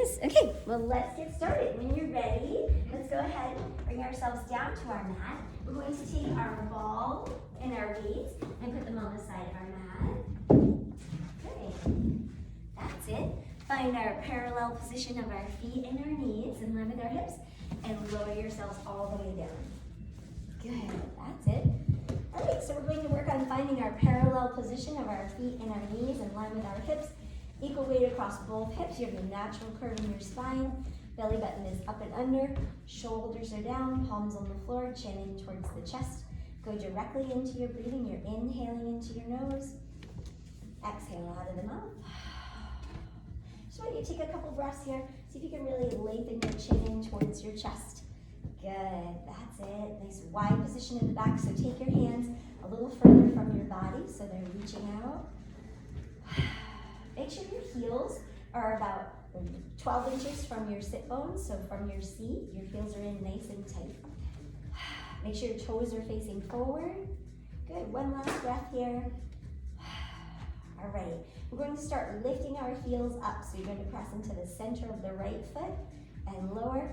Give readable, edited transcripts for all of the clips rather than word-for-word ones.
practice. Okay, well, let's get started. When you're ready, let's go ahead and bring ourselves down to our mat. We're going to take our ball and our weights and put them on the side of our mat. Okay, that's it. Find our parallel position of our feet and our knees in line with our hips and lower yourselves all the way down. Good, that's it. All right, so we're going to work on finding our parallel position of our feet and our knees in line with our hips. Equal weight across both hips. You have a natural curve in your spine. Belly button is up and under. Shoulders are down, palms on the floor, chin in towards the chest. Go directly into your breathing. You're inhaling into your nose. Exhale out of the mouth. Just want you to take a couple breaths here. See if you can really lengthen your chin in towards your chest. Good, that's it. Nice wide position in the back. So take your hands a little further from your body so they're reaching out. Make sure your heels are about 12 inches from your sit bones, so from your seat, your heels are in nice and tight. Make sure your toes are facing forward. Good, one last breath here. All right, we're going to start lifting our heels up. So you're going to press into the center of the right foot and lower,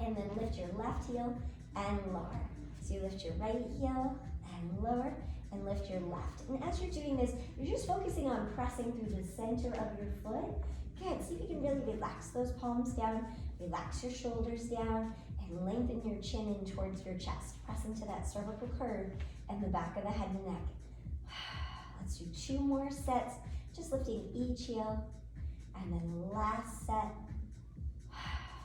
and then lift your left heel and lower. So you lift your right heel and lower, and lift your left. And as you're doing this, you're just focusing on pressing through the center of your foot. Good, see if you can really relax those palms down, relax your shoulders down, and lengthen your chin in towards your chest. Press into that cervical curve and the back of the head and neck. Let's do 2 more sets, just lifting each heel. And then last set,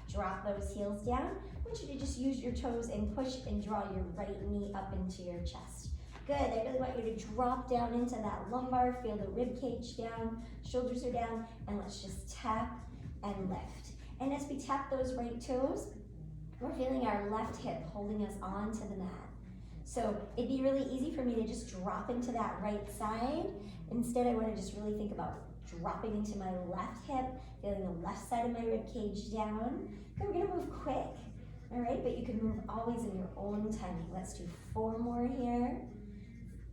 drop those heels down. I want you to just use your toes and push and draw your right knee up into your chest. Good, I really want you to drop down into that lumbar, feel the rib cage down, shoulders are down, and let's just tap and lift. And as we tap those right toes, we're feeling our left hip holding us onto the mat. So it'd be really easy for me to just drop into that right side. Instead, I want to just really think about dropping into my left hip, feeling the left side of my rib cage down. Good, we're gonna move quick, all right? But you can move always in your own timing. Let's do 4 more here.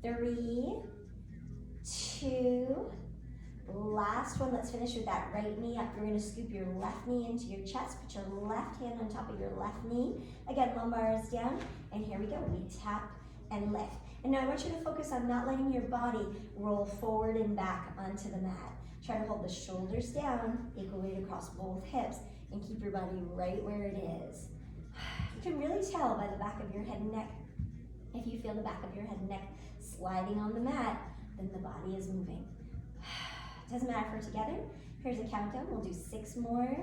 3, 2, last one. Let's finish with that right knee up. You're gonna scoop your left knee into your chest, put your left hand on top of your left knee. Again, lumbar is down, and here we go. We tap and lift. And now I want you to focus on not letting your body roll forward and back onto the mat. Try to hold the shoulders down, equal weight across both hips, and keep your body right where it is. You can really tell by the back of your head and neck. If you feel the back of your head and neck sliding on the mat, then the body is moving. Doesn't matter if we're together. Here's a countdown. We'll do 6 more,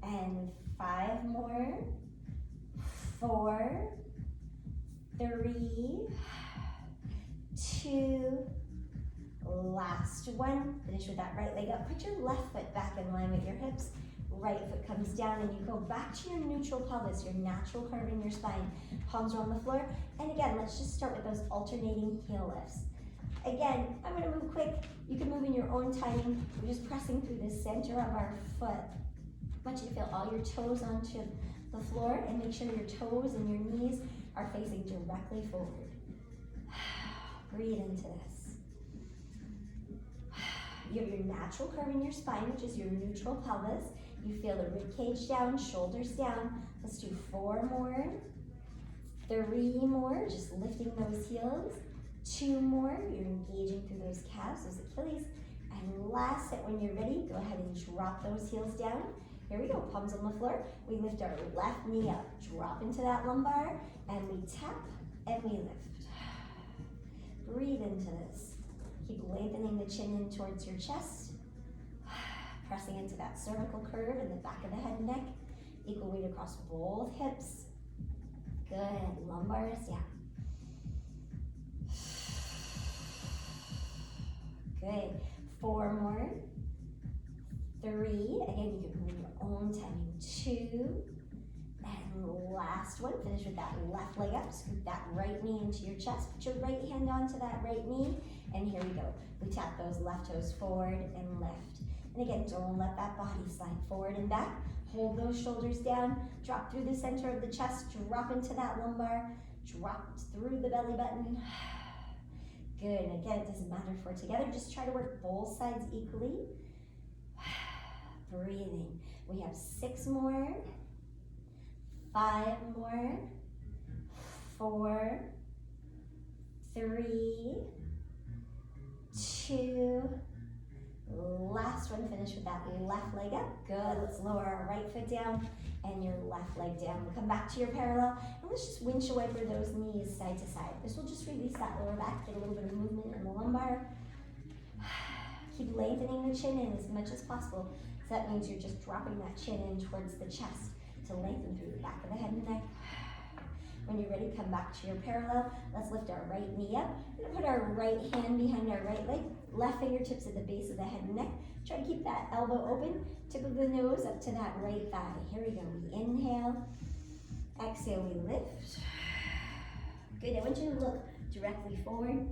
and 5 more, 4, 3, 2, last one. Finish with that right leg up. Put your left foot back in line with your hips. Right foot comes down and you go back to your neutral pelvis, your natural curve in your spine. Palms are on the floor. And again, let's just start with those alternating heel lifts. Again, I'm gonna move quick. You can move in your own timing. We're just pressing through the center of our foot. I want you to feel all your toes onto the floor and make sure your toes and your knees are facing directly forward. Breathe into this. You have your natural curve in your spine, which is your neutral pelvis. You feel the rib cage down, shoulders down. Let's do 4 more, 3 more, just lifting those heels. 2 more, you're engaging through those calves, those Achilles. And last set, when you're ready, go ahead and drop those heels down. Here we go, palms on the floor. We lift our left knee up, drop into that lumbar, and we tap and we lift. Breathe into this. Keep lengthening the chin in towards your chest. Pressing into that cervical curve in the back of the head and neck. Equal weight across both hips. Good, lumbar is down. Good, 4 more. 3, again, you can move your own timing. 2, and last one. Finish with that left leg up. Scoop that right knee into your chest. Put your right hand onto that right knee, and here we go. We tap those left toes forward and lift. And again, don't let that body slide forward and back. Hold those shoulders down, drop through the center of the chest, drop into that lumbar, drop through the belly button. Good, again, it doesn't matter if we're together, just try to work both sides equally. breathing. We have 6 more, 5 more, 4, 3, 2, last one. Finish with that left leg up. Good. Let's lower our right foot down and your left leg down. Come back to your parallel, and let's just windshield wiper those knees side to side. This will just release that lower back, get a little bit of movement in the lumbar. Keep lengthening the chin in as much as possible. So that means you're just dropping that chin in towards the chest to lengthen through the back of the head and neck. When you're ready, come back to your parallel. Let's lift our right knee up. We're gonna put our right hand behind our right leg, left fingertips at the base of the head and neck. Try to keep that elbow open, tip of the nose up to that right thigh. Here we go, we inhale, exhale, we lift. Good, I want you to look directly forward,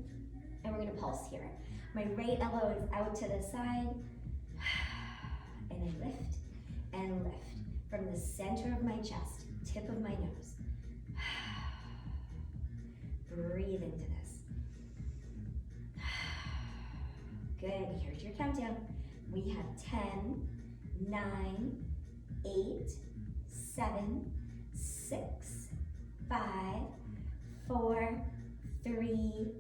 and we're gonna pulse here. My right elbow is out to the side, and I lift and lift from the center of my chest, tip of my nose. Breathe into this. Good, here's your countdown. We have 10, 9, 8, 7, 6, 5, 4, 3,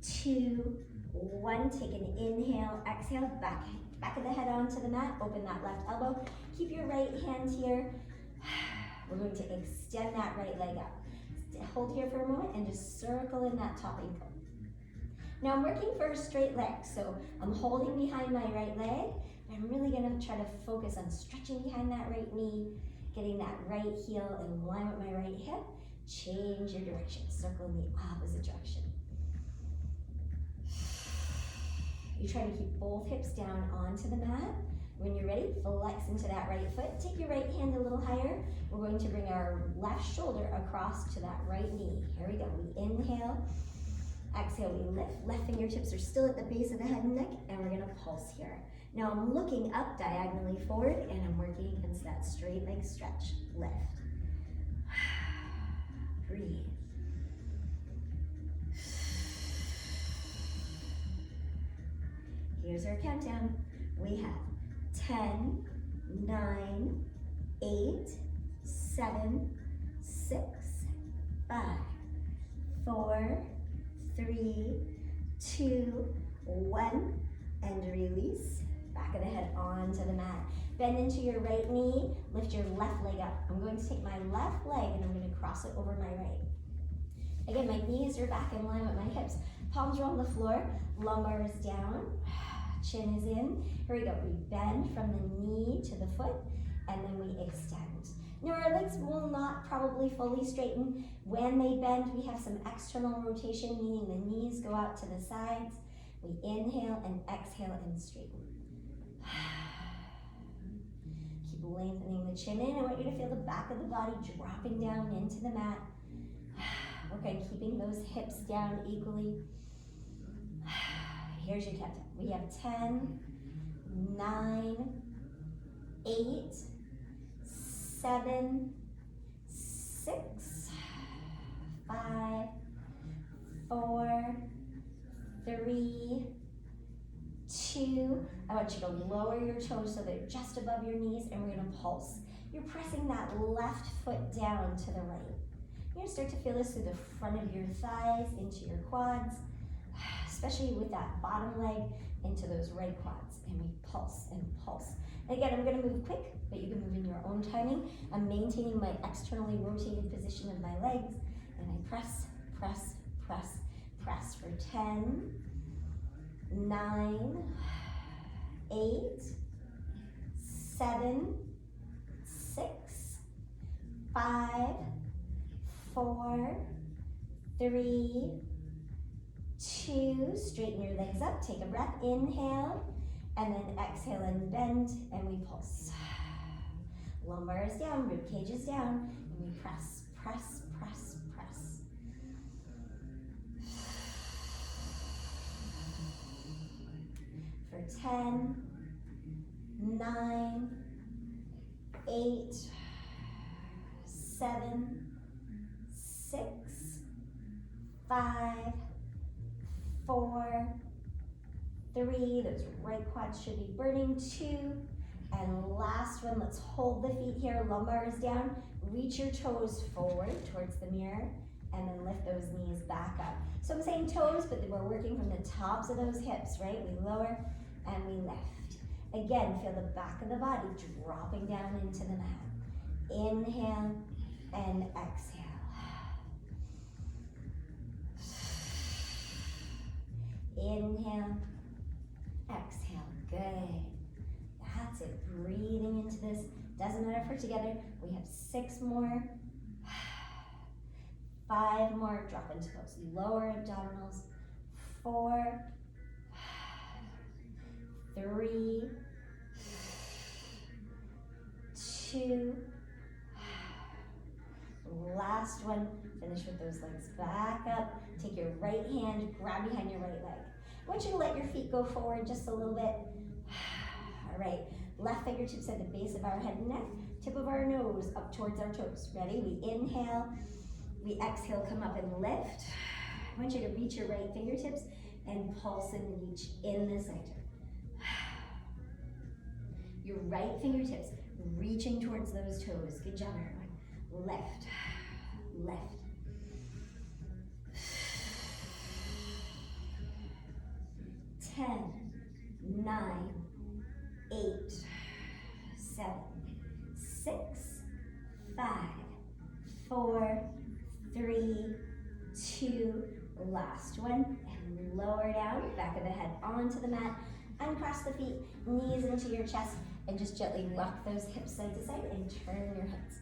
2, 1. Take an inhale, exhale, back of the head onto the mat. Open that left elbow. Keep your right hand here. We're going to extend that right leg up. Hold here for a moment and just circle in that top ankle. Now I'm working for a straight leg, so I'm holding behind my right leg. I'm really gonna try to focus on stretching behind that right knee, getting that right heel in line with my right hip. Change your direction, circle in the opposite direction. You try to keep both hips down onto the mat. When you're ready, flex into that right foot. Take your right hand a little higher. We're going to bring our left shoulder across to that right knee. Here we go. We inhale, exhale, we lift. Left fingertips are still at the base of the head and neck, and we're gonna pulse here. Now I'm looking up diagonally forward, and I'm working against that straight leg stretch. Lift. Breathe. Here's our countdown. We have 10, 9, 8, 7, 6, 5, 4, 3, 2, 1, and release. Back of the head onto the mat. Bend into your right knee, lift your left leg up. I'm going to take my left leg and I'm going to cross it over my right. Again, my knees are back in line with my hips. Palms are on the floor, lumbar is down. Chin is in. Here we go. We bend from the knee to the foot, and then we extend. Now our legs will not probably fully straighten. When they bend, we have some external rotation, meaning the knees go out to the sides. We inhale and exhale and straighten. Keep lengthening the chin in. I want you to feel the back of the body dropping down into the mat. Work on keeping those hips down equally. Here's your countdown. We have 10, 9, 8, 7, 6, 5, 4, 3, 2. I want you to lower your toes so they're just above your knees, and we're gonna pulse. You're pressing that left foot down to the right. You're gonna start to feel this through the front of your thighs, into your quads, especially with that bottom leg into those right quads, and we pulse and pulse. And again, I'm gonna move quick, but you can move in your own timing. I'm maintaining my externally rotated position of my legs, and I press, press, press, press for 10, 9, 8, 7, 6, 5, 4, 3, 2, straighten your legs up, take a breath, inhale, and then exhale and bend, and we pulse. Lumbar is down, rib cage is down, and we press, press, press, press. For 10, 9, 8, 7, 6, 5, 4, 3, those right quads should be burning, 2, And last one, let's hold the feet here, lumbar is down. Reach your toes forward towards the mirror and then lift those knees back up. So I'm saying toes, but we're working from the tops of those hips, right? We lower and we lift. Again, feel the back of the body dropping down into the mat. Inhale and exhale. Inhale, exhale, good. That's it, breathing into this. Doesn't matter if we're together. We have 6 more. 5 more, drop into those lower abdominals. 4, 3, 2, last one. Finish with those legs back up. Take your right hand, grab behind your right leg. I want you to let your feet go forward just a little bit. All right, left fingertips at the base of our head and neck, tip of our nose up towards our toes. Ready? We inhale, we exhale, come up and lift. I want you to reach your right fingertips and pulse and reach in the center. Your right fingertips reaching towards those toes. Good job, everyone. Lift, lift. 10, 9, 8, 7, 6, 5, 4, 3, 2, last one, and lower down, back of the head onto the mat, uncross the feet, knees into your chest, and just gently rock those hips side to side and turn your heads.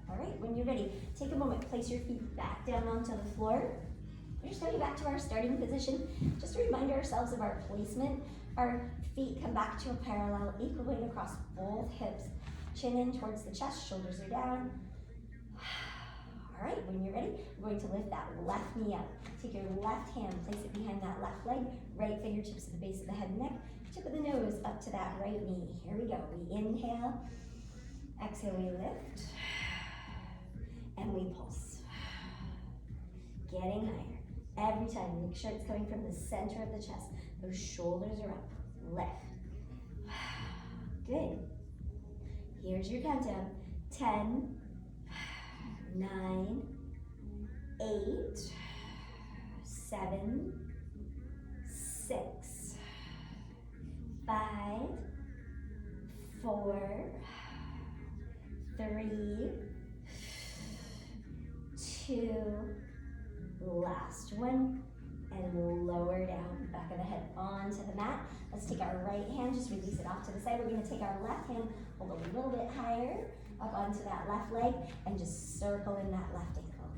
All right, when you're ready, take a moment, place your feet back down onto the floor. We're just going back to our starting position. Just to remind ourselves of our placement. Our feet come back to a parallel, equal weight across both hips. Chin in towards the chest, shoulders are down. All right, when you're ready, we're going to lift that left knee up. Take your left hand, place it behind that left leg, right fingertips at the base of the head and neck, tip of the nose up to that right knee. Here we go. We inhale, exhale, we lift, and we pulse. Getting higher. Every time, make sure it's coming from the center of the chest. Those shoulders are up. Lift. Good. Here's your countdown. 10, 9, 8, 7, 6, 5, 4, 3, 2, last one, and lower down, back of the head onto the mat. Let's take our right hand, just release it off to the side. We're gonna take our left hand, hold a little bit higher, up onto that left leg, and just circle in that left ankle.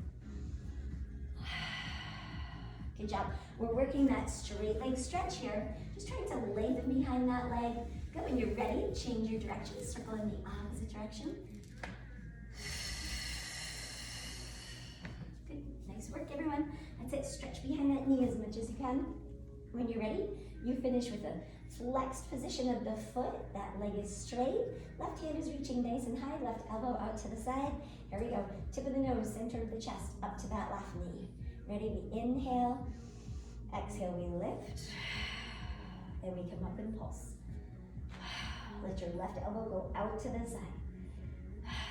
Good job. We're working that straight leg stretch here, just trying to lengthen behind that leg. Good, when you're ready, change your direction, circle in the opposite direction. Good, nice work everyone. That's it, stretch behind that knee as much as you can. When you're ready, you finish with a flexed position of the foot. That leg is straight. Left hand is reaching nice and high. Left elbow out to the side. Here we go. Tip of the nose, center of the chest, up to that left knee. Ready? We inhale. Exhale, we lift. And we come up and pulse. Let your left elbow go out to the side.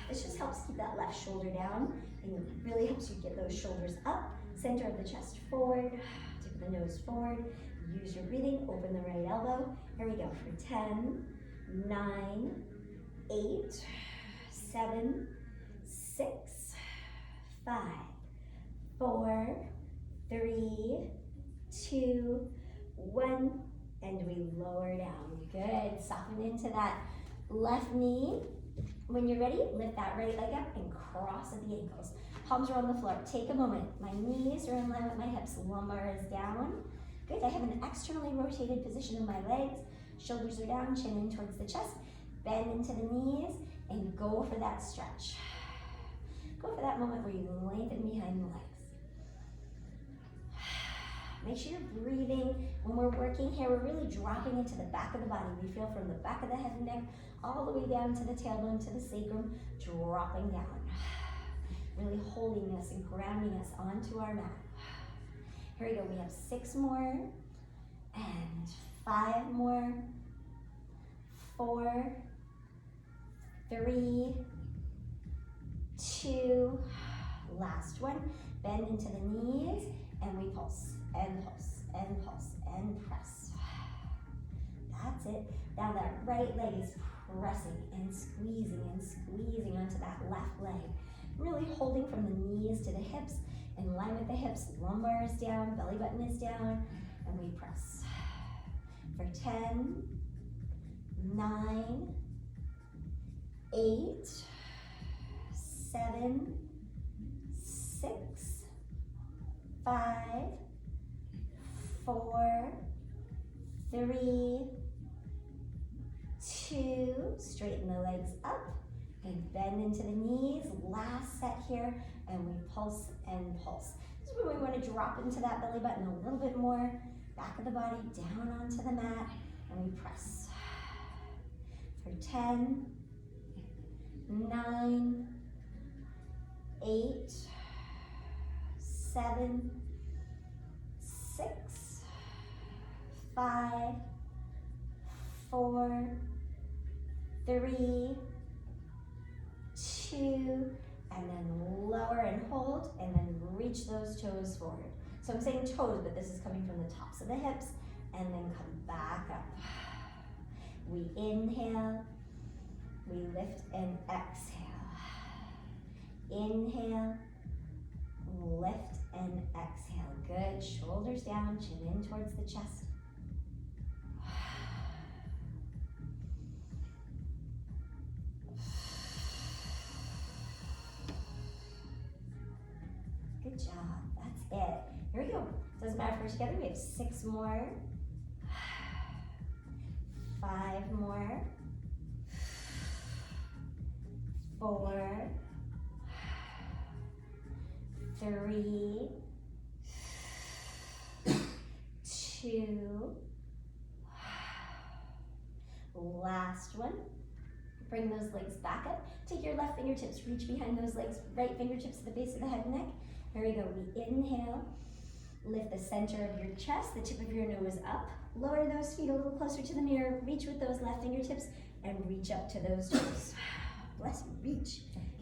This just helps keep that left shoulder down and really helps you get those shoulders up. Center of the chest forward. Tip of the nose forward. Use your breathing, open the right elbow. Here we go for 10, 9, 8, 7, 6, 5, 4, 3, 2, 1, and we lower down. Good, soften into that left knee. When you're ready, lift that right leg up and cross at the ankles. Palms are on the floor. Take a moment. My knees are in line with my hips. Lumbar is down. Good, I have an externally rotated position of my legs. Shoulders are down, chin in towards the chest. Bend into the knees and go for that stretch. Go for that moment where you lengthen behind the legs. Make sure you're breathing. When we're working here, we're really dropping into the back of the body. We feel from the back of the head and neck all the way down to the tailbone, to the sacrum, dropping down. Really holding us and grounding us onto our mat. Here we go, we have 6 more, and 5 more, 4, 3, 2, last one. Bend into the knees, and we pulse, and pulse, and pulse, and press. That's it. Now that right leg is pressing and squeezing onto that left leg. Really holding from the knees to the hips, in line with the hips, lumbar is down, belly button is down, and we press. For 10, 9, 8, 7, 6, 5, 4, 3, 2, straighten the legs up and bend into the knees. Last set here, and we pulse and pulse. This is when we want to drop into that belly button a little bit more, back of the body down onto the mat, and we press. For 10, 9, 8, 7, 6, 5, 4, 3, 2, and then lower and hold, and then reach those toes forward. So I'm saying toes, but this is coming from the tops of the hips, and then come back up. We inhale, we lift and exhale. Inhale, lift and exhale. Good, shoulders down, chin in towards the chest. Good job, that's it. Here we go. Doesn't matter if we're together, we have 6 more. 5 more. 4, 3, 2, last one. Bring those legs back up. Take your left fingertips, reach behind those legs, right fingertips to the base of the head and neck. Here we go, we inhale, lift the center of your chest, the tip of your nose up. Lower those feet a little closer to the mirror, reach with those left fingertips, and reach up to those toes. Bless you, reach,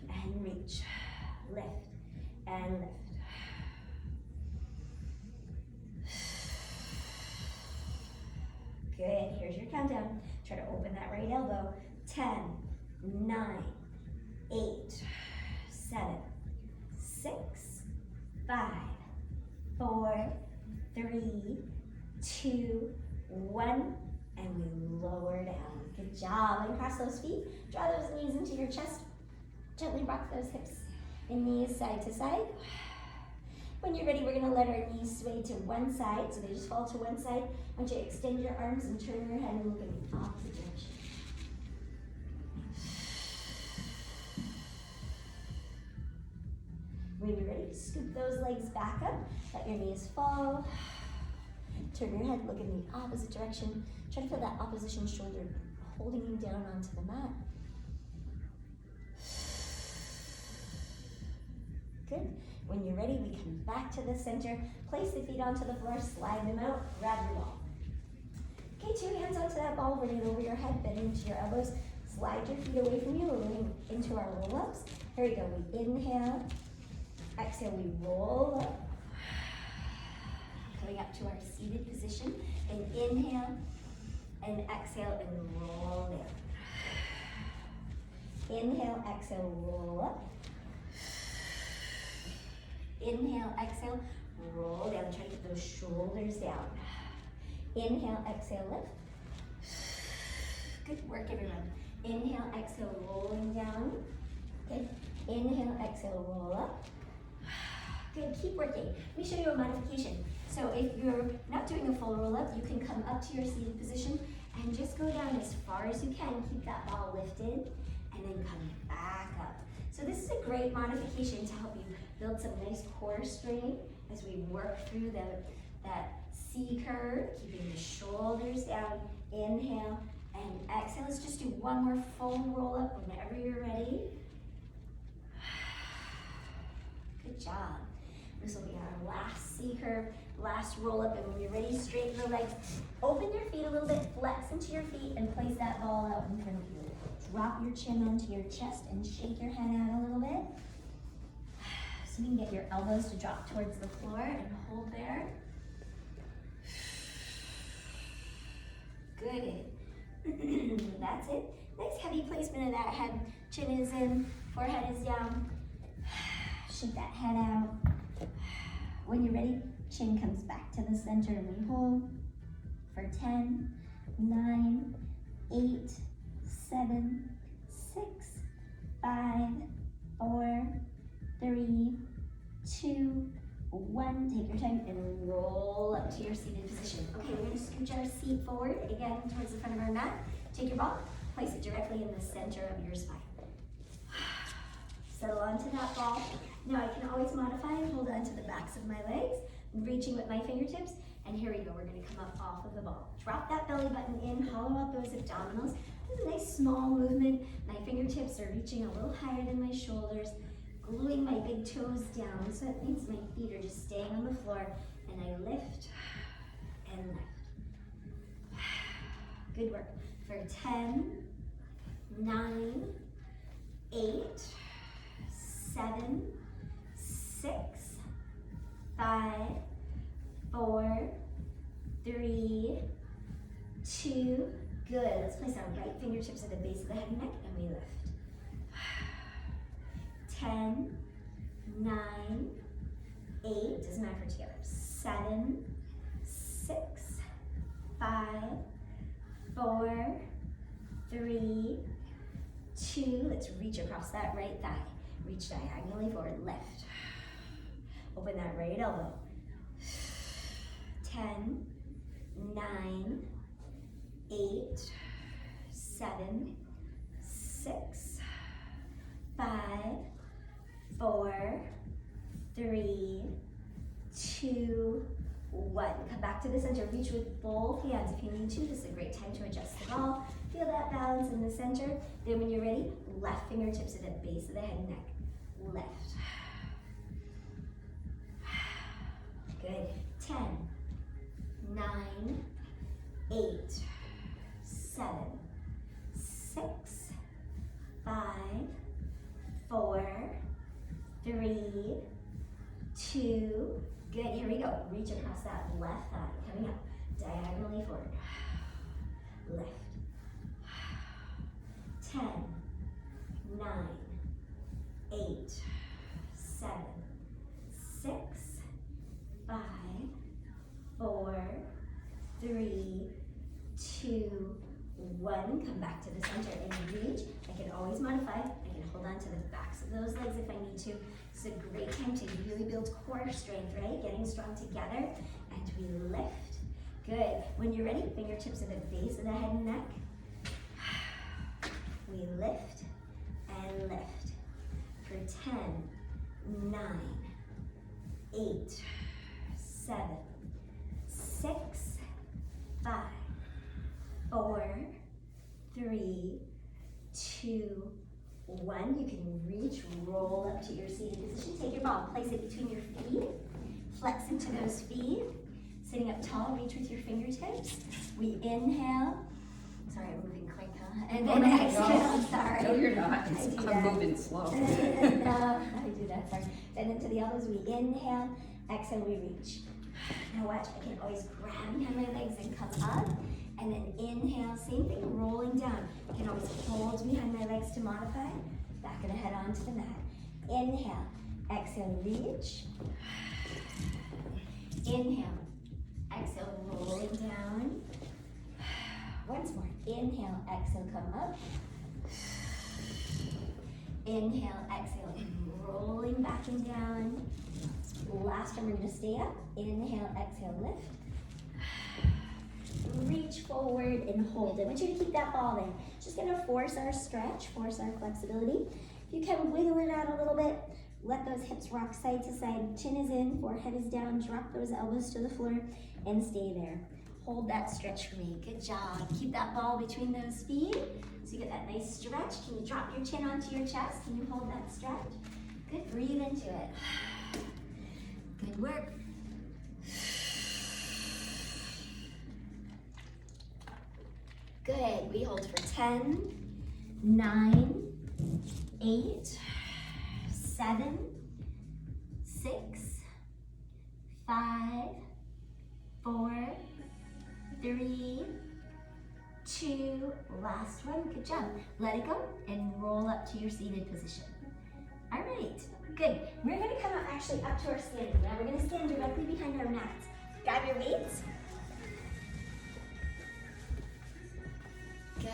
and reach, lift, and lift. Good, here's your countdown. Try to open that right elbow. 10, 9, 8, 7, 6, 5, 4, 3, 2, 1, and we lower down. Good job, and cross those feet. Draw those knees into your chest. Gently rock those hips and knees side to side. When you're ready, we're gonna let our knees sway to one side, so they just fall to one side. I want you to extend your arms and turn your head and look in the opposite direction. When you're ready, scoop those legs back up, let your knees fall. Turn your head, look in the opposite direction. Try to feel that opposition shoulder holding you down onto the mat. Good. When you're ready, we come back to the center, place the feet onto the floor, slide them out, grab your ball. Okay, 2 hands onto that ball, bring it over your head, bend into your elbows, slide your feet away from you, rolling into our roll-ups. Here we go, we inhale, exhale, we roll up. Coming up to our seated position, and inhale, and exhale, and roll down. Inhale, exhale, roll up. Inhale, exhale, roll down. Try to get those shoulders down. Inhale, exhale, lift. Good work, everyone. Inhale, exhale, rolling down. Good. Inhale, exhale, roll up. Good, keep working. Let me show you a modification. So if you're not doing a full roll up, you can come up to your seated position and just go down as far as you can. Keep that ball lifted and then come back up. So this is a great modification to help you build some nice core strength as we work through that C curve, keeping the shoulders down. Inhale and exhale. Let's just do one more full roll up whenever you're ready. Good job. This will be our last C curve. Last roll up, and when you're ready, straighten the legs. Open your feet a little bit, flex into your feet, and place that ball out in front of you. Drop your chin onto your chest and shake your head out a little bit. So you can get your elbows to drop towards the floor and hold there. Good. That's it. Nice heavy placement of that head. Chin is in, forehead is down. Shake that head out. When you're ready, chin comes back to the center and we hold for 10, 9, 8, 7, 6, 5, 4, 3, 2, 1. Take your time and roll up to your seated position. Okay, we're gonna scooch our seat forward, again, towards the front of our mat. Take your ball, place it directly in the center of your spine. Settle onto that ball. Now I can always modify and hold on to the backs of my legs, reaching with my fingertips, and here we go, we're gonna come up off of the ball. Drop that belly button in, hollow out those abdominals. This is a nice small movement. My fingertips are reaching a little higher than my shoulders, gluing my big toes down, so it means my feet are just staying on the floor, and I lift and lift. Good work. For 10, 9, 8, 7, 6, 5, 4, 3, 2, good. Let's place our right fingertips at the base of the head and neck, and we lift. 10, 9, 8, doesn't matter for together, 7, 6, 5, 4, 3, 2, let's reach across that right thigh. Reach diagonally forward, lift. Open that right elbow. 10, 9, 8, 7, 6, 5, 4, 3, 2, 1. Come back to the center. Reach with both hands if you need to. This is a great time to adjust the ball. Feel that balance in the center. Then when you're ready, left fingertips at the base of the head and neck. Lift. Good. 10, 9, 8, 7, 6, 5, 4, 3, 2, good. Here we go. Reach across that left thigh, coming up diagonally forward. Lift. 10, 9, 8, 7, 6, 5, 4, 3, 2, 1. Come back to the center and reach. I can always modify. I can hold on to the backs of those legs if I need to. This is a great time to really build core strength, right? Getting strong together, and we lift. Good. When you're ready, fingertips at the base of the head and neck. We lift and lift for 10, 9, 8, 7, 6, 5, 4, 3, 2, 1. You can reach, roll up to your seated position. Take your ball, place it between your feet. Flex into those feet. Sitting up tall, reach with your fingertips. We inhale. Sorry, I'm moving quick, huh? And then exhale, sorry. No, you're not. I'm moving slow. I do that, sorry. Bend into the elbows, we inhale. Exhale, we reach. Now watch, I can always grab behind my legs and come up. And then inhale, same thing, rolling down. I can always hold behind my legs to modify. Back of the head onto the mat. Inhale, exhale, reach. Inhale, exhale, rolling down. Once more, inhale, exhale, come up. Inhale, exhale, and rolling back and down. Last time, we're gonna stay up. Inhale, exhale, lift. Reach forward and hold. I want you to keep that ball in. Just gonna force our stretch, force our flexibility. If you can wiggle it out a little bit, let those hips rock side to side. Chin is in, forehead is down. Drop those elbows to the floor and stay there. Hold that stretch for me. Good job. Keep that ball between those feet so you get that nice stretch. Can you drop your chin onto your chest? Can you hold that stretch? Good. Breathe into it. Good work. Good, we hold for 10, 9, 8, 7, 6, 5, 4, 3, 2, last one, good job. Let it go and roll up to your seated position. All right, good. We're gonna come up actually up to our standing. Now we're gonna stand directly behind our mats. Grab your weights. Good.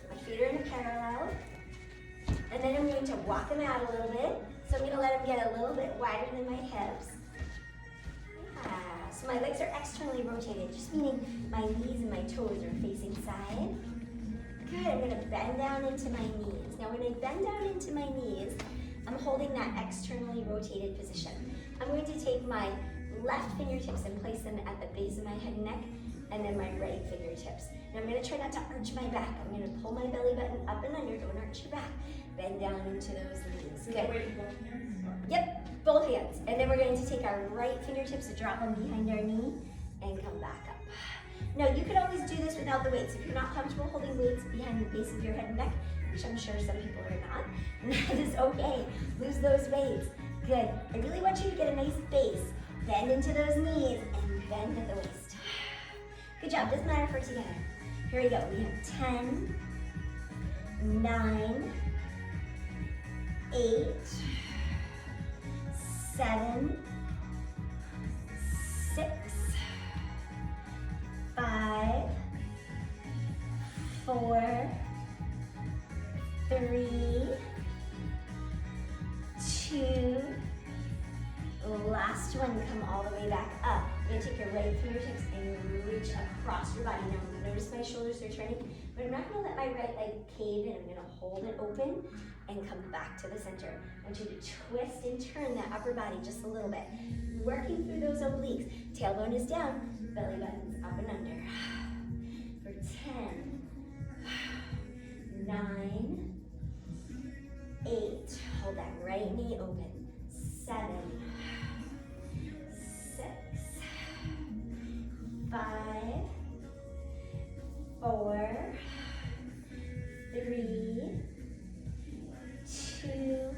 My feet are in a parallel. And then I'm going to walk them out a little bit. So I'm gonna let them get a little bit wider than my hips. Yeah. So my legs are externally rotated, just meaning my knees and my toes are facing side. Good, I'm gonna bend down into my knees. Now when I bend down into my knees, I'm holding that externally rotated position. I'm going to take my left fingertips and place them at the base of my head and neck, and then my right fingertips. And I'm gonna try not to arch my back. I'm gonna pull my belly button up and under, don't arch your back. Bend down into those knees. Good. Yep, both hands. And then we're going to take our right fingertips and drop them behind our knee and come back up. Now, you could always do this without the weights. If you're not comfortable holding weights behind the base of your head and neck, which I'm sure some people are not, that is okay. Lose those weights. Good. I really want you to get a nice base. Bend into those knees and bend at the waist. Good job. Doesn't matter if we're together. Here we go. We have 10, 9, 8, 7, 6, 5, 4, 3, 2, last one, come all the way back up. You're gonna take your right fingertips and reach across your body. Now notice my shoulders are turning, but I'm not gonna let my right leg cave in. I'm gonna hold it open and come back to the center. I want you to twist and turn that upper body just a little bit. Working through those obliques. Tailbone is down, belly button's up and under. For 10, 9, 8, hold that right knee open. 7, 6, 5, 4, 3, 2,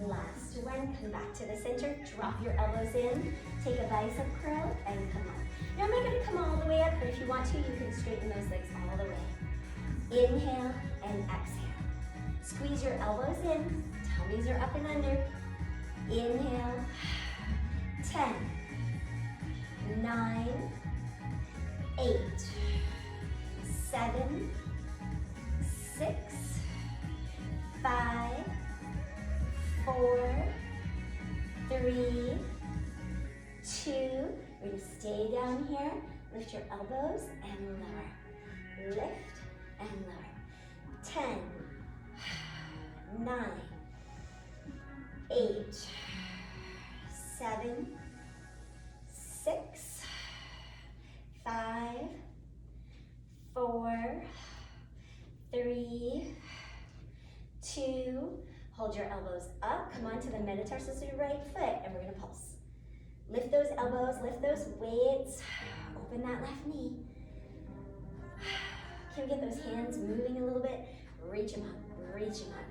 last one, come back to the center, drop your elbows in, take a bicep curl, and come up. Now I'm not gonna come all the way up, but if you want to, you can straighten those legs all the way. Inhale and exhale. Squeeze your elbows in, tummies are up and under. Inhale, 10, 9, 8, 7, 6, 5, 4, 3, 2. We're gonna stay down here. Lift your elbows and lower. Lift and lower. 10, 9, 8, 7, 6, 5, 4, 3, 2. Hold your elbows up. Come on to the metatarsals of your right foot, and we're gonna pulse. Lift those elbows, lift those weights. Open that left knee. Can we get those hands moving a little bit? Reach them up, reach them up.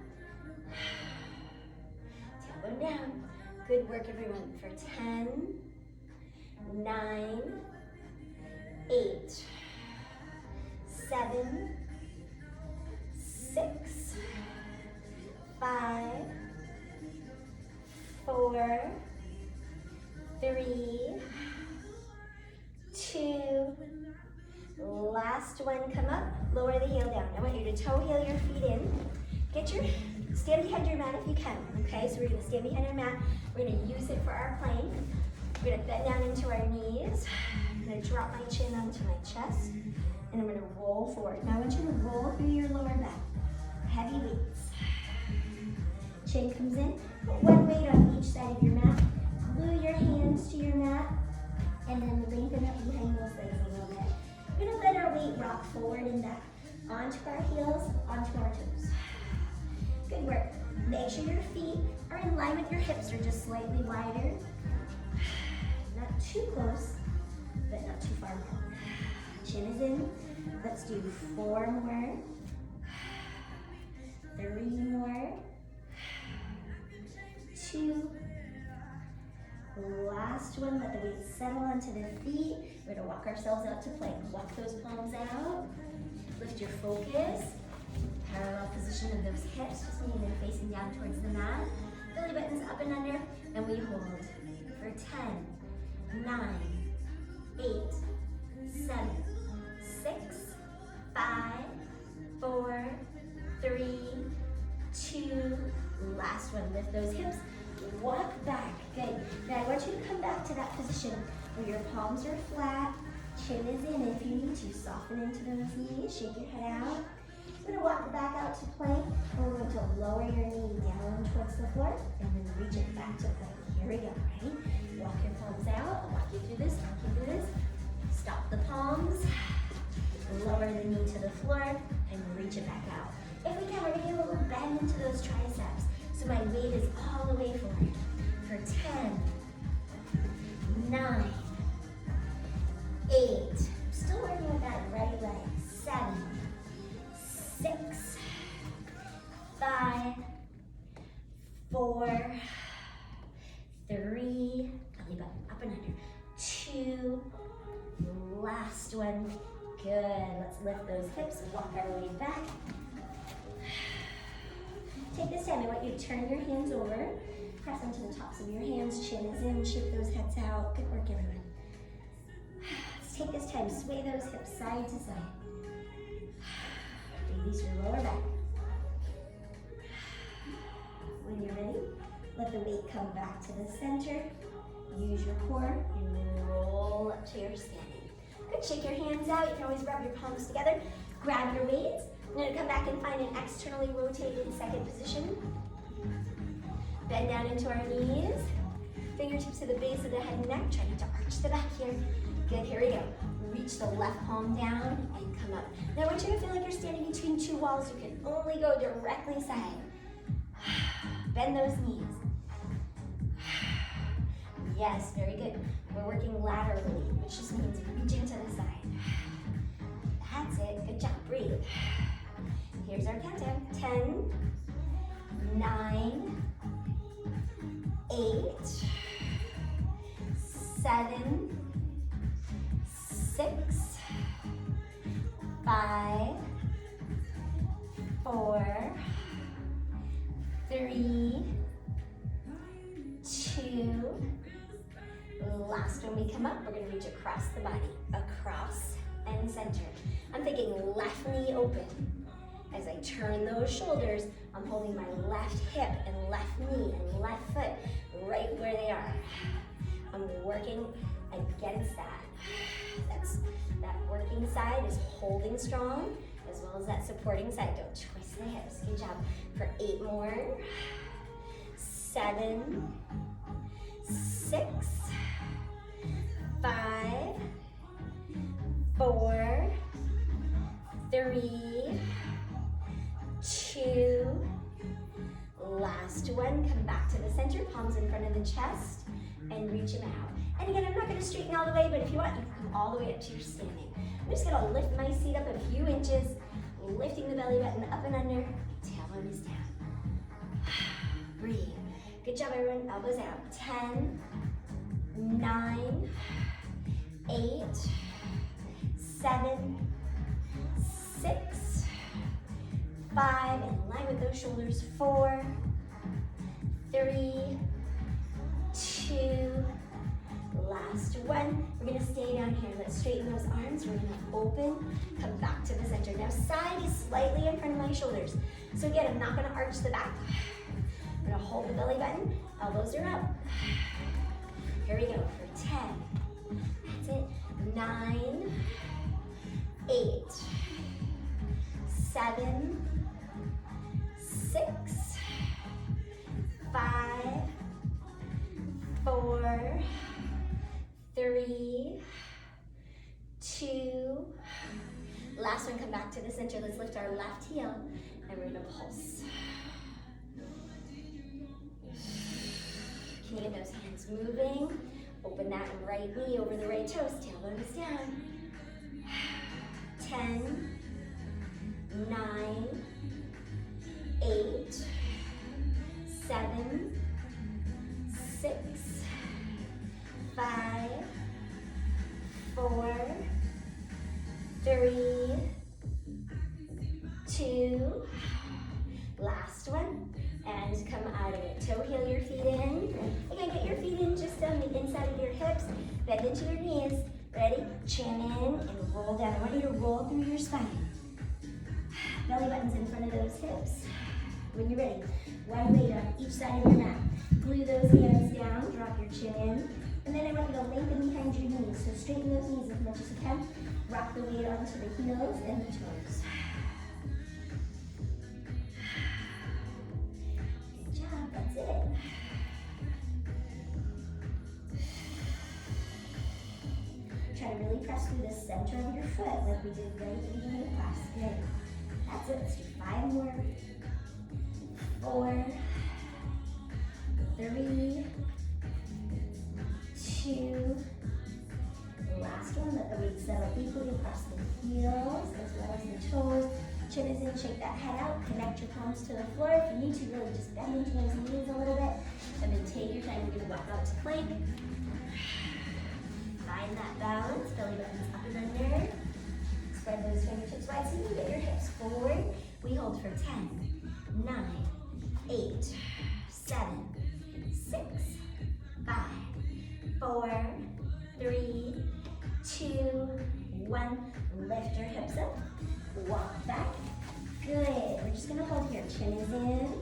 Tailbone down. Good work, everyone. For 10, 9, 8, 7, 6, 5, 4, 3, 2. Last one, come up, lower the heel down. I want you to toe heel your feet in. Stand behind your mat if you can, okay? So we're gonna stand behind our mat. We're gonna use it for our plank. We're gonna bend down into our knees. I'm gonna drop my chin onto my chest, and I'm gonna roll forward. Now I want you to roll through your lower back. Heavy weights. Chin comes in, put one weight on each side of your mat. Glue your hands to your mat, and then lengthen up behind those legs a little bit. We're gonna let our weight rock forward and back. Onto our heels, onto our toes. Good work. Make sure your feet are in line with your hips or just slightly wider. Not too close, but not too far apart. Chin is in, Let's do 4 more. 3 more. 2. Last one, let the weight settle onto the feet. We're gonna walk ourselves out to plank. Walk those palms out. Lift your focus. Parallel position of those hips, just meaning they're facing down towards the mat. Belly buttons up and under, and we hold for 10, 9, 8, 7, 6, 5, 4, 3, 2, last one. Lift those hips, walk back. Good. Now I want you to come back to that position where your palms are flat, chin is in. If you need to, soften into those knees, shake your head out. We're gonna walk back out to plank, and we're going to lower your knee down towards the floor, and then reach it back to plank. Here we go, ready? Walk your palms out, walk you through this, walk you through this. Stop the palms, lower the knee to the floor, and reach it back out. If we can, we're gonna get a little bend into those triceps, so my weight is all the way forward. For 10, 9, 8, still working with that right leg, 7, 6, 5, 4, 3, belly button up and under, 2, last one, good. Let's lift those hips, walk our way back. Take this time, I want you to turn your hands over, press onto the tops of your hands, chin is in, shake those heads out. Good work, everyone. Let's take this time, sway those hips side to side. Release your lower back. When you're ready, let the weight come back to the center. Use your core and roll up to your standing. Good, shake your hands out. You can always rub your palms together. Grab your weights. We're gonna come back and find an externally rotated second position. Bend down into our knees. Fingertips to the base of the head and neck. Try not to arch the back here. Good, here we go. Reach the left palm down and come up. Now I want you to feel like you're standing between 2 walls. You can only go directly side. Bend those knees. Yes, very good. We're working laterally, which just means reaching to the side. That's it, good job, breathe. Here's our countdown. 10, 9, 8, 7, 6, 5, 4, 3, 2, last when we come up, we're gonna reach across the body, across and center. I'm thinking left knee open. As I turn those shoulders, I'm holding my left hip and left knee and left foot right where they are. I'm working against that. That working side is holding strong, as well as that supporting side. Don't twist the hips. Good job. For 8 more. 7, 6, 5, 4, 3, 2, last one. Come back to the center, palms in front of the chest, and reach them out. And again, I'm not going to straighten all the way, but if you want, you can come all the way up to your standing. I'm just going to lift my seat up a few inches, lifting the belly button up and under, tailbone is down. Breathe. Good job, everyone. Elbows out. 10, 9, 8, 7, 6, 5, in line with those shoulders. 4, 3, 2, last one. We're gonna stay down here. Let's straighten those arms. We're gonna open, come back to the center. Now side is slightly in front of my shoulders. So again, I'm not gonna arch the back. I'm gonna hold the belly button, elbows are up. Here we go for 10. That's it. 9, 8, 7, 6, 5, 4, 3, 2. Last one, come back to the center. Let's lift our left heel and we're gonna pulse. Can you get those hands moving? Open that right knee over the right toes. Tailbone is down. 10, 9, 8, 7, 6, 5, 4, 3, 2, last one, and come out of it. Toe heel your feet in. Again, get your feet in just on the inside of your hips, bend into your knees. Ready? Chin in and roll down. I want you to roll through your spine. Belly buttons in front of those hips. When you're ready, one weight on each side of your mat. Glue those hands down, drop your chin in, and then I want you to lengthen behind your knees. So straighten those knees as much as you can. Rock the weight onto the heels and the toes. Good job, that's it. Try to really press through the center of your foot like we did right at the beginning of class. Good. That's it. Let's do 5 more. 4, 3, 2. Last one. Let the weight settle equally across the heels as well as the toes. Chin is in. Shake that head out. Connect your palms to the floor. If you need to, really just bend into those knees a little bit. And then take your time. We're going to walk out to plank. Find that balance, belly buttons up and under. Spread those fingertips wide so you can get your hips forward. We hold for 10, 9, 8, 7, 6, 5, 4, 3, 2, 1. Lift your hips up. Walk back. Good. We're just going to hold here. Chin is in.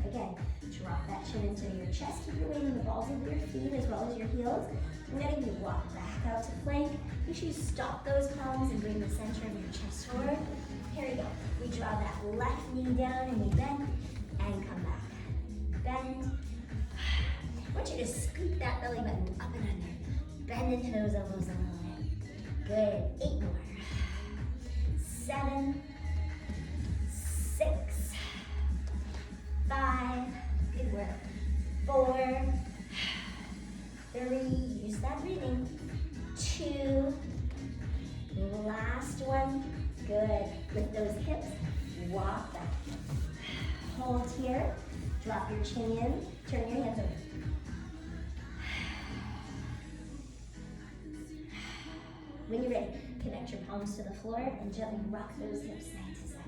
Again, drop that chin into your chest. Keep your weight in the balls of your feet as well as your heels. And then you walk back out to plank. Make sure you stop those palms and bring the center of your chest forward. Here we go. We draw that left knee down and we bend and come back. Bend. I want you to scoop that belly button up and under. Bend into those elbows a little bit. Good. 8 more. 7, 6, 5. Good work. 4, 3, use that breathing. 2, last one. Good. With those hips, walk back. Hold here. Drop your chin in. Turn your hands over. When you're ready, connect your palms to the floor and gently rock those hips side to side.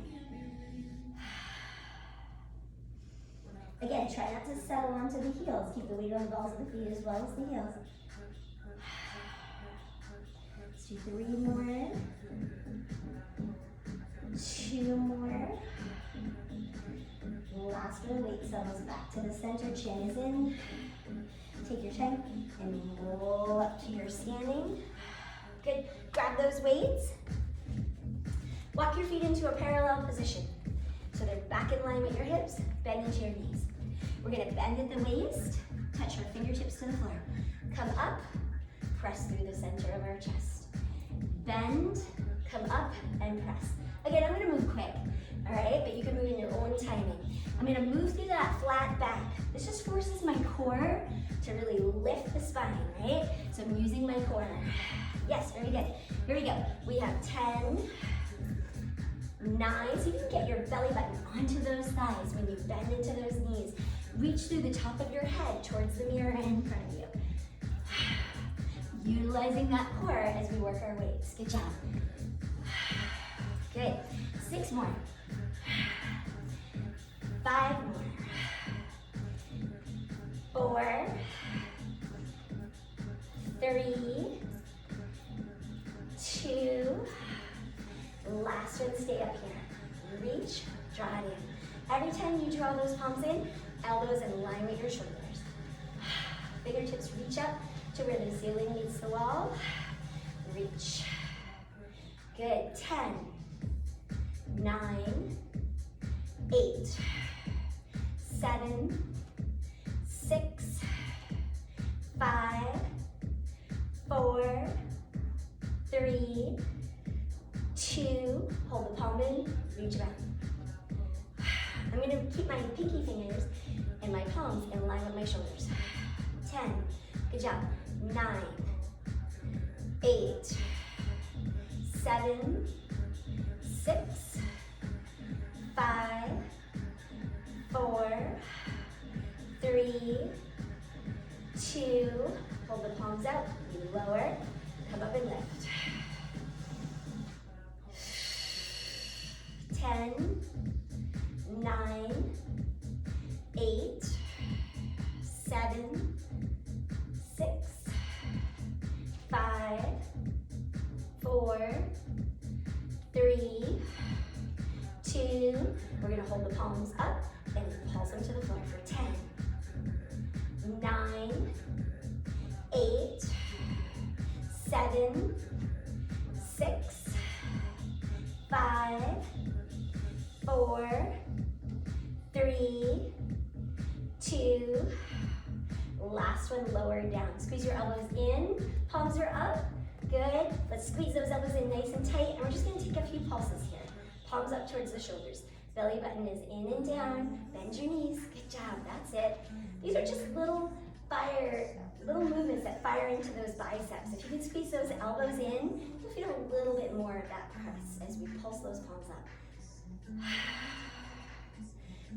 Again, try not to settle onto the heels. Keep the weight on the balls of the feet as well as the heels. Let's do 3 more. 2 more. Last one, weight settles back to the center, chin is in. Take your time and roll up to your standing. Good, grab those weights. Walk your feet into a parallel position. So they're back in line with your hips, bend into your knees. We're gonna bend at the waist, touch our fingertips to the floor. Come up, press through the center of our chest. Bend, come up, and press. Again, I'm gonna move quick, all right? But you can move in your own timing. I'm gonna move through that flat back. This just forces my core to really lift the spine, right? So I'm using my core. Yes, very good. Here we go. We have 10, 9, so you can get your belly button onto those thighs when you bend into those knees. Reach through the top of your head towards the mirror in front of you. Utilizing that core as we work our weights. Good job. Good. 6 more. 5 more. 4, 3, 2, last one, stay up here. Reach, draw it in. Every time you draw those palms in, elbows in line with your shoulders. Fingertips reach up to where the ceiling meets the wall. Reach. Good. 10, 9, 8, 7, 6, 5, 4, 3, 2, hold the palm in, reach around. I'm going to keep my pinky fingers and my palms in line with my shoulders. 10, good job. 9, 8, 7, 6, 3, 2, hold the palms out, lower, come up and lift. 10, 9, 8, 7, 6, 5, 4, 3, 2, we're gonna hold the palms up and pulse them to the floor for 10, 9, 8, 7, 6, 5, 4, 3, 2, last one, lower down. Squeeze your elbows in, palms are up, good. Let's squeeze those elbows in nice and tight, and we're just gonna take a few pulses here. Palms up towards the shoulders. Belly button is in and down, bend your knees, good job, that's it. These are just little movements that fire into those biceps. If you can squeeze those elbows in, you'll feel a little bit more of that press as we pulse those palms up.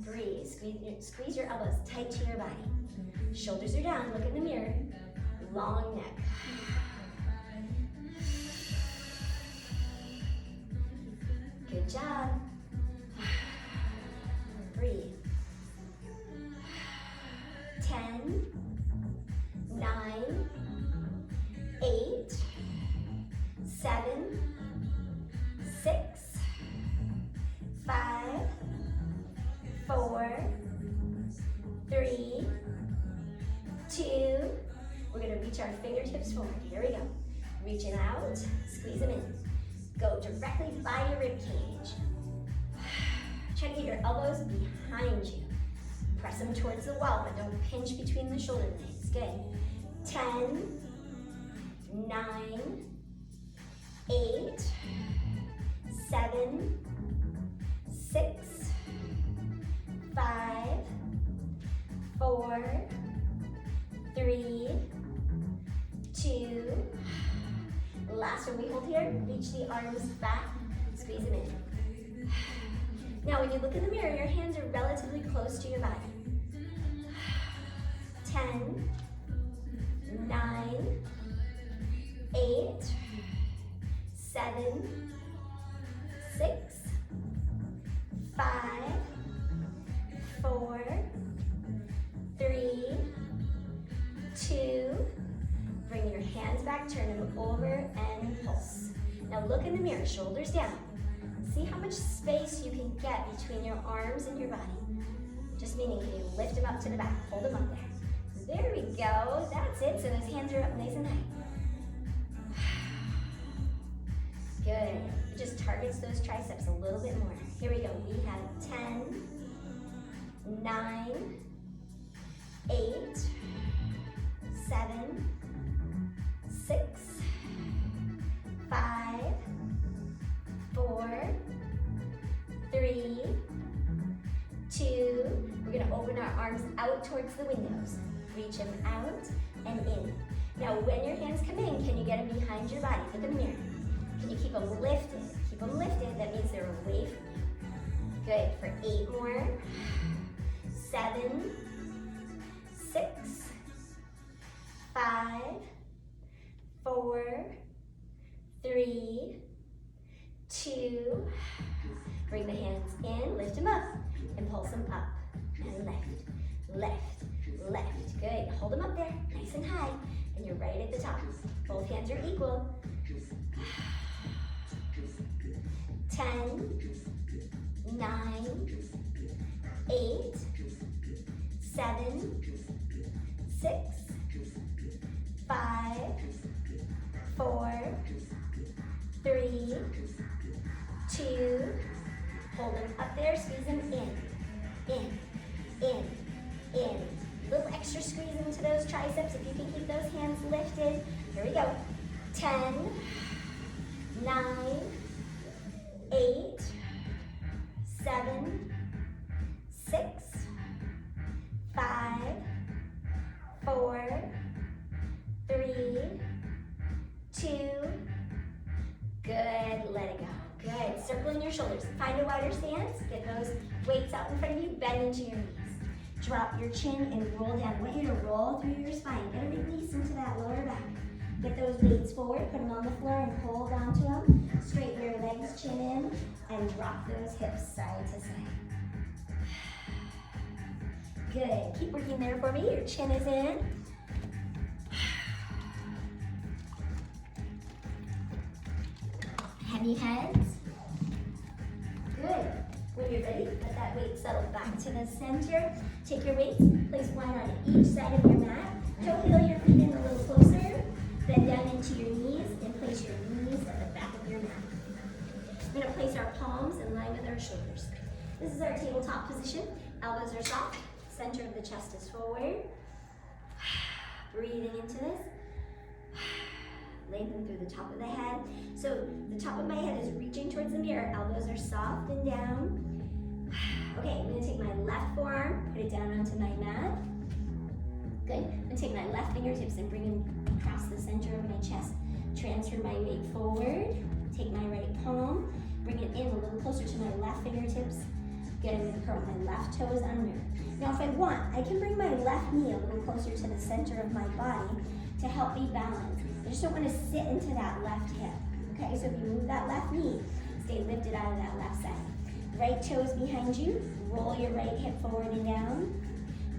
Breathe, squeeze your elbows tight to your body. Shoulders are down, look in the mirror. Long neck. Good job. Breathe. 10, 9, 8, 7, 6, 5, 4, 3, 2. We're gonna reach our fingertips forward. Here we go. Reaching out, squeeze them in. Go directly by your rib cage. Try to get your elbows behind you. Press them towards the wall, but don't pinch between the shoulder blades. Good. 10, 9, 8, 7, 6, 5, 4, 3, 2. Last one we hold here, reach the arms back, squeeze them in. Now when you look in the mirror, your hands are relatively close to your body. 10, 9, 8, 7, 6, 5, 4, 3, 2. Bring your hands back, turn them over, and pulse. Now look in the mirror, shoulders down. See how much space you can get between your arms and your body. Just meaning you lift them up to the back, hold them up there. There we go, that's it. So those hands are up nice and high. Good, it just targets those triceps a little bit more. Here we go, we have 10, 9, 8, 7, 6, 5, 4, 3, 2. We're gonna open our arms out towards the windows. Reach them out and in. Now when your hands come in, can you get them behind your body? Look in the mirror. Can you keep them lifted? Keep them lifted, that means they're away from you. Good, for 8 more. 7, 6, 5, 4, 3, 2. Bring the hands in, lift them up, and pulse them up. And left, left, left. Good, hold them up there, nice and high. And you're right at the top. Both hands are equal. 10, 9, 8, 7, 6, 5, 4, 3, 2. Hold them up there, squeeze them in, in. Little extra squeeze into those triceps if you can keep those hands lifted. Here we go. 10, 9, 8, 7, 6, 5, 4, 3, 2. Good, let it go. Good, circling your shoulders. Find a wider stance, get those weights out in front of you, bend into your knees. Drop your chin and roll down. I want you to roll through your spine. Get a release into that lower back. Get those weights forward, put them on the floor and hold on to them. Straighten your legs, chin in, and drop those hips side to side. Good, keep working there for me. Your chin is in. Heavy heads. Good. When you're ready, let that weight settle back to the center. Take your weights, place one on each side of your mat. Toe heel your feet in a little closer. Bend down into your knees and place your knees at the back of your mat. We're gonna place our palms in line with our shoulders. This is our tabletop position. Elbows are soft, center of the chest is forward. Breathing into this. Lengthen through the top of the head. So the top of my head is reaching towards the mirror. Elbows are soft and down. Okay, I'm gonna take my left forearm, put it down onto my mat. Good. I'm gonna take my left fingertips and bring them across the center of my chest. Transfer my weight forward. Take my right palm, bring it in a little closer to my left fingertips. Good, I'm gonna curl my left toes under. Now if I want, I can bring my left knee a little closer to the center of my body to help me balance. I just don't want to sit into that left hip. Okay, so if you move that left knee, stay lifted out of that left side. Right toes behind you, roll your right hip forward and down.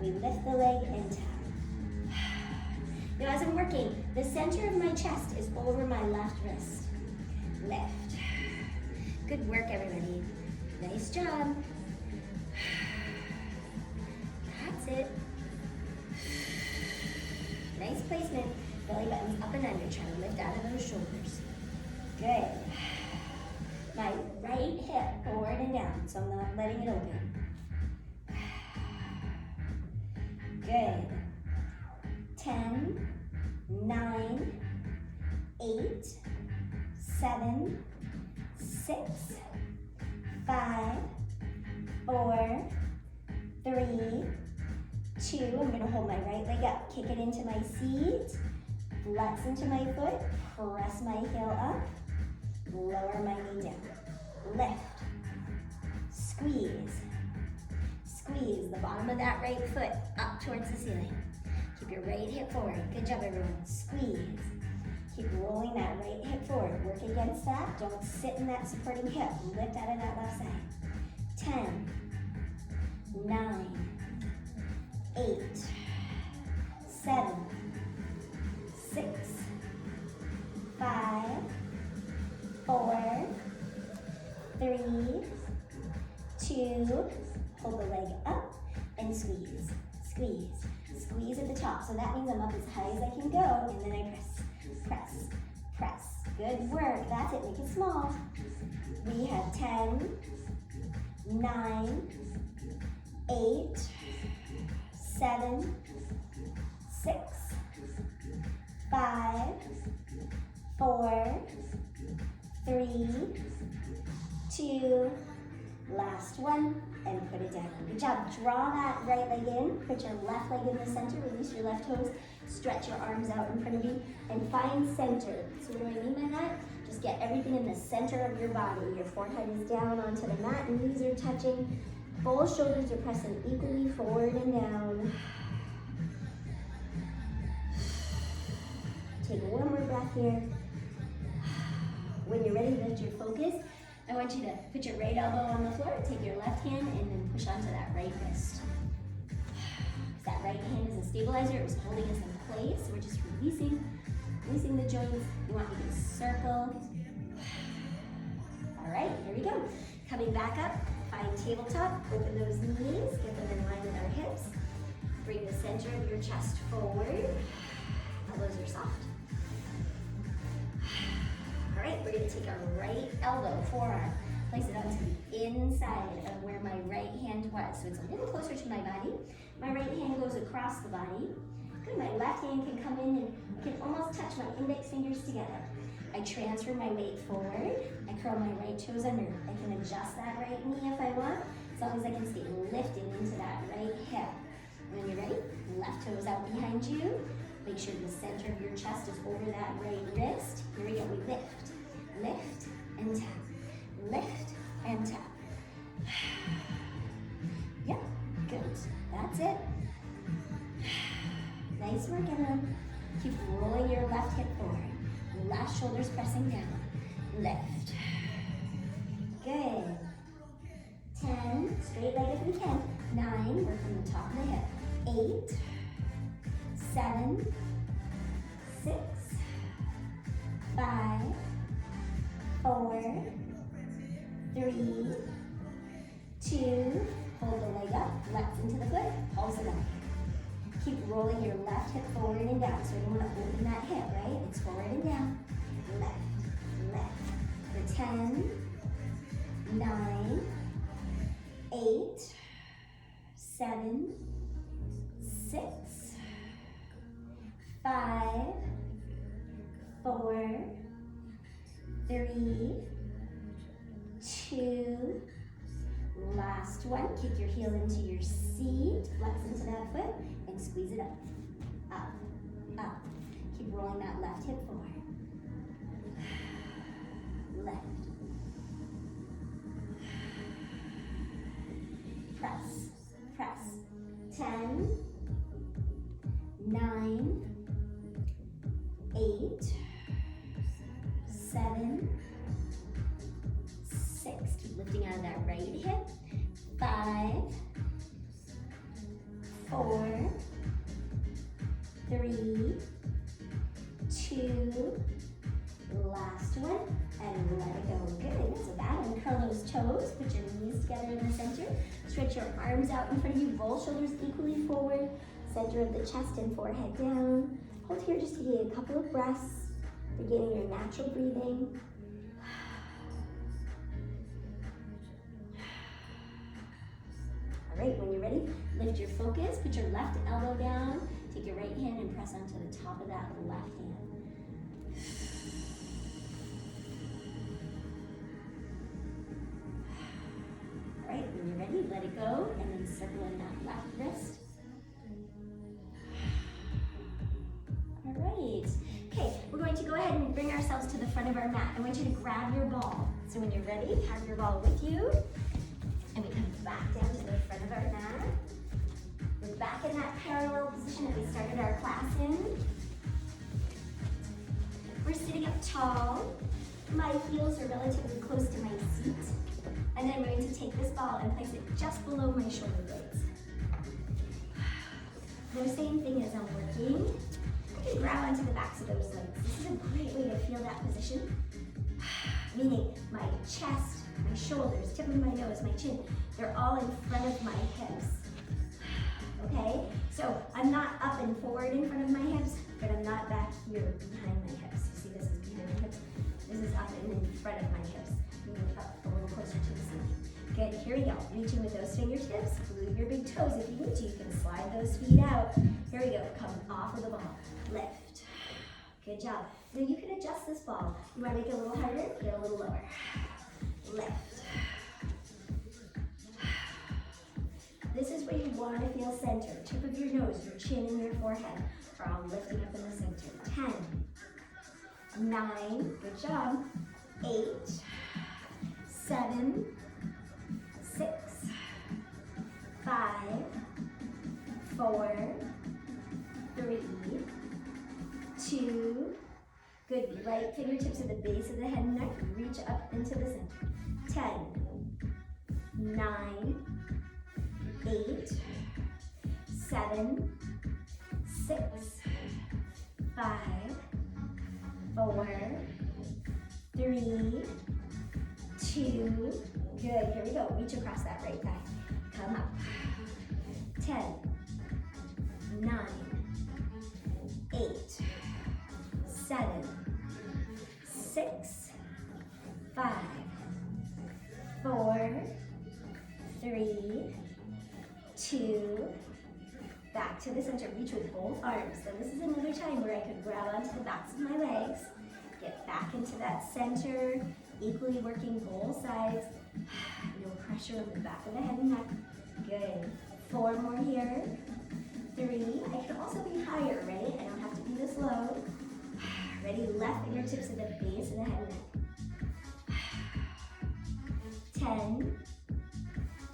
We lift the leg and tap. Now as I'm working, the center of my chest is over my left wrist. Lift. Good work, everybody. Nice job. That's it. Nice placement. Belly button's up and under. Try to lift out of those shoulders. Good. My right hip forward and down, so I'm not letting it open. Good. 10, 9, 8, 7, 6, 5, 4, 3, 2. I'm gonna hold my right leg up, kick it into my seat, flex into my foot, press my heel up, lower my knee down. Lift, squeeze, squeeze the bottom of that right foot up towards the ceiling. Keep your right hip forward. Good job, everyone. Squeeze. Keep rolling that right hip forward. Work against that. Don't sit in that supporting hip. Lift out of that left side. 10, 9, 8, 7, 6, 5, 4, 3, 2, hold the leg up and squeeze, squeeze, squeeze at the top. So that means I'm up as high as I can go, and then I press, press, press. Good work. That's it. Make it small. We have 10, 9, 8, 7, 6, 5, 4, 3, 2, last one, and put it down. Good job. Draw that right leg in, put your left leg in the center, release your left toes, stretch your arms out in front of you, and find center. So what do I mean by that? Just get everything in the center of your body. Your forehead is down onto the mat, knees are touching, both shoulders are pressing equally forward and down. Take one more breath here. When you're ready, lift your focus. I want you to put your right elbow on the floor, take your left hand, and then push onto that right wrist. That right hand is a stabilizer. It was holding us in place. We're just releasing the joints. You want me to circle. All right, here we go. Coming back up, find tabletop, open those knees, get them in line with our hips. Bring the center of your chest forward. Elbows are soft. All right, we're gonna take our right elbow, forearm, place it onto the inside of where my right hand was. So it's a little closer to my body. My right hand goes across the body. Good, my left hand can come in and can almost touch my index fingers together. I transfer my weight forward. I curl my right toes under. I can adjust that right knee if I want, as long as I can stay lifted into that right hip. When you're ready, left toes out behind you. Make sure the center of your chest is over that right wrist. Here we go, we lift, lift, and tap, lift, and tap. Yep, good, that's it. left shoulder's pressing down. Lift. Good. 10, straight leg if we can. 9, work from the top of the hip. 8, 7, 6, 5, 4, 3, 2, hold the leg up, flex into the foot, pulse it up. Keep rolling your left hip forward and down. So you want to open that hip, right? It's forward and down. Left, left. For 10, 9, 8, 7, 6, 5, 4, 3, 2, last one. Kick your heel into your seat, flex into that foot, and squeeze it up, up, up. Keep rolling that left hip forward. Left. Press, press. 10, 9, 8, 7, 6. Keep lifting out of that right hip. 5, 4, 3, 2, last one, and let it go. Good. So that, uncurl those toes, put your knees together in the center, stretch your arms out in front of you, both shoulders equally forward, center of the chest and forehead down. Hold here just to get a couple of breaths, regaining your natural breathing. All right, when you're ready, lift your focus, put your left elbow down, take your right hand and press onto the top of that left hand. All right, when you're ready, let it go, and then circle in that left wrist. All right. Okay, we're going to go ahead and bring ourselves to the front of our mat. I want you to grab your ball. So when you're ready, have your ball with you. And we come back down to the front of our mat. We're back in that parallel position that we started our class in. We're sitting up tall. My heels are relatively close to my seat. And then I'm going to take this ball and place it just below my shoulder blades. The same thing as I'm working. I can grab onto the backs of those legs. This is a great way to feel that position. Meaning my chest, my shoulders, tip of my nose, my chin, they're all in front of my hips. Okay? So I'm not up and forward in front of my hips, but I'm not back here behind my hips. You see this is behind my hips. This is up and in front of my hips. Moving up a little closer to the ceiling. Good, here we go. Reaching with those fingertips, glue your big toes if you need to. You can slide those feet out. Here we go, come off of the ball. Lift. Good job. Now you can adjust this ball. You want to make it a little higher, get it a little lower. Lift. This is where you want to feel center. Tip of your nose, your chin, and your forehead are all lifting up in the center. 10, 9, good job. 8, 7, 6, 5, 4, 3, 2, good. Right fingertips at the base of the head and neck, reach up into the center. 10, 9, 8, 7, 6, 5, 4, 3, 2, good. Here we go. Reach across that right thigh. Come up. 10, 9, 8, 7, 6, 5, 4, 3, 2, back to the center. Reach with both arms. So this is another time where I could grab onto the backs of my legs, get back into that center, equally working both sides. No pressure on the back of the head and neck. Good. 4 more here. 3. I can also be higher, right? I don't have to be this low. Ready? Left fingertips at the base of the head and neck. 10,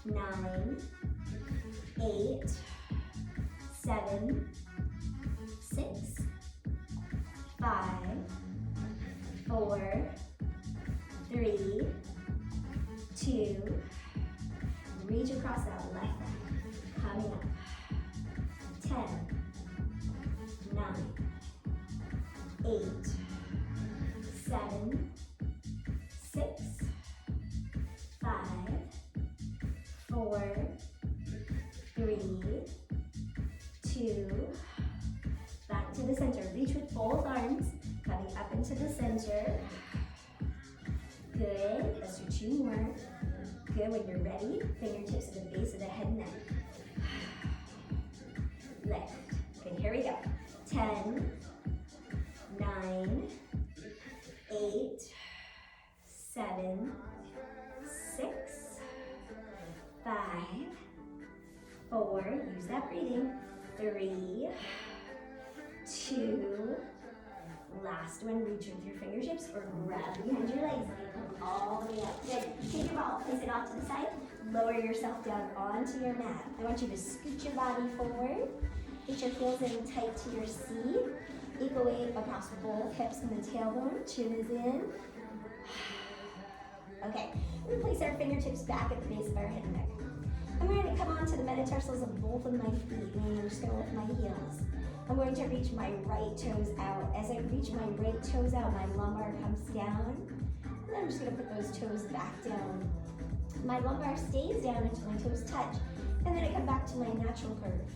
9, 8, 7, 6, 5, 4, 3, 2, reach across that left leg, coming up, 10, 9, 8, 7, 6, 5, 4, 3, 2, back to the center. Reach with both arms, coming up into the center. Good, let's do 2 more. Good, when you're ready, fingertips to the base of the head and neck. Lift. Good, here we go. 10, 9, 8, 7, 6, 5, 4, use that breathing, 3, 2, last one, reach with your fingertips or grab behind your legs, come all the way up. Good, take your ball, place it off to the side, lower yourself down onto your mat. I want you to scoot your body forward, get your heels in tight to your seat, equal weight across both hips and the tailbone, chin is in. Okay, we're gonna place our fingertips back at the base of our head and neck. I'm going to come onto the metatarsals of both of my feet, meaning I'm just going to lift my heels. I'm going to reach my right toes out. As I reach my right toes out, my lumbar comes down. And then I'm just going to put those toes back down. My lumbar stays down until my toes touch. And then I come back to my natural curve.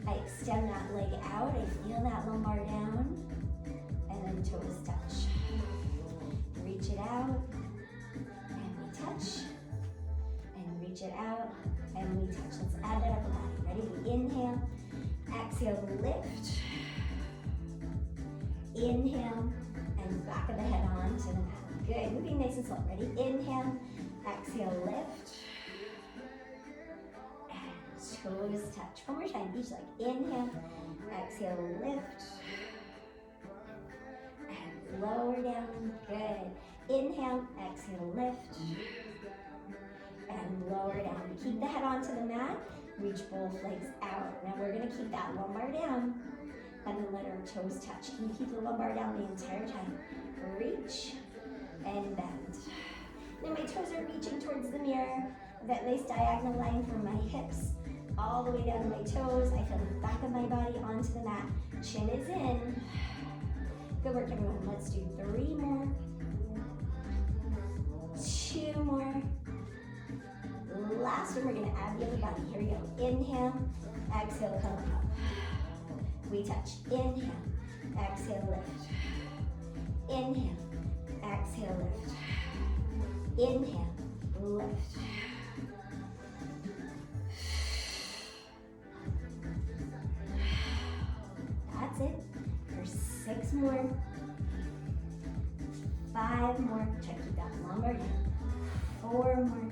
I extend that leg out. I feel that lumbar down. And then toes touch. Reach it out. And we touch. And reach it out. And we touch. Let's add that upper body. Ready? We inhale. Exhale, lift. Inhale, and back of the head on to the mat. Good, moving nice and slow. Ready? Inhale, exhale, lift. And toes touch. One more time, each leg. Inhale, exhale, lift. And lower down, good. Inhale, exhale, lift. And lower down. Keep the head onto the mat. Reach both legs out. Now we're going to keep that lumbar down and then let our toes touch. Can you keep the lumbar down the entire time? Reach and bend. Now my toes are reaching towards the mirror. That nice diagonal line from my hips all the way down to my toes. I feel the back of my body onto the mat. Chin is in. Good work, everyone. Let's do 3 more. 2 more. Last one, we're going to add the other body. Here we go. Inhale, exhale, come up. We touch. Inhale, exhale, lift. Inhale, exhale, lift. Inhale, lift. That's it. For 6 more. 5 more. Try to keep that lumbar down. 4 more.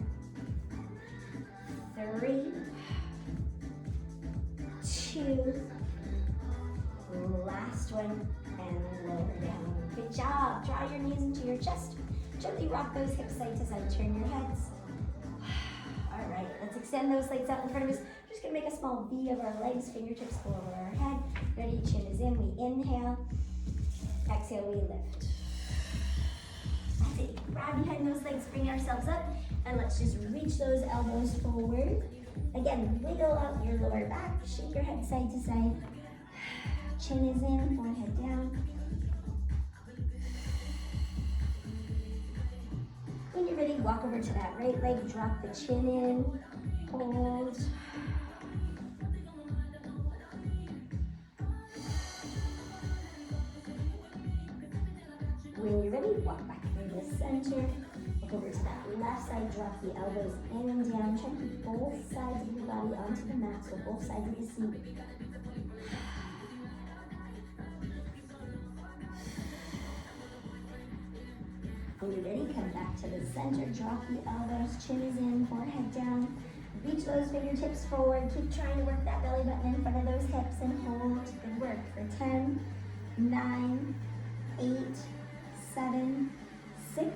3, 2, last one, and lower down. Good job. Draw your knees into your chest. Gently rock those hips side to side. Turn your heads. All right, let's extend those legs out in front of us. Just gonna make a small V of our legs. Fingertips go over our head. Ready? Chin is in. We inhale. Exhale. We lift. That's it. Grab behind those legs. Bring ourselves up. And let's just reach those elbows forward. Again, wiggle out your lower back. Shake your head side to side. Chin is in, forehead down. When you're ready, walk over to that right leg. Drop the chin in. Hold. When you're ready, walk back through the center. Over to that left side, drop the elbows in and down. Try to keep both sides of your body onto the mat, so both sides of the seat. When you're ready, come back to the center, drop the elbows, chin is in, forehead down. Reach those fingertips forward. Keep trying to work that belly button in front of those hips and hold. Good work for 10, 9, 8, 7, 6,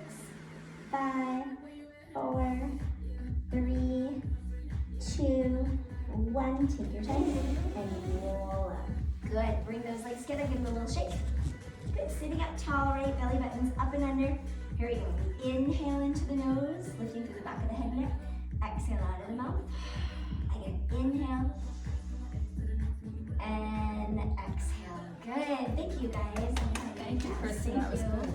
5, 4, 3, 2, 1. Take your time and roll up. Good. Bring those legs together. Give them a little shake. Good. Sitting up tall, right? Belly button's up and under. Here we go. Inhale into the nose, lifting through the back of the head neck. Exhale out of the mouth. Again, inhale. And exhale. Good. Thank you, guys. Thank you, Kristen. That was good.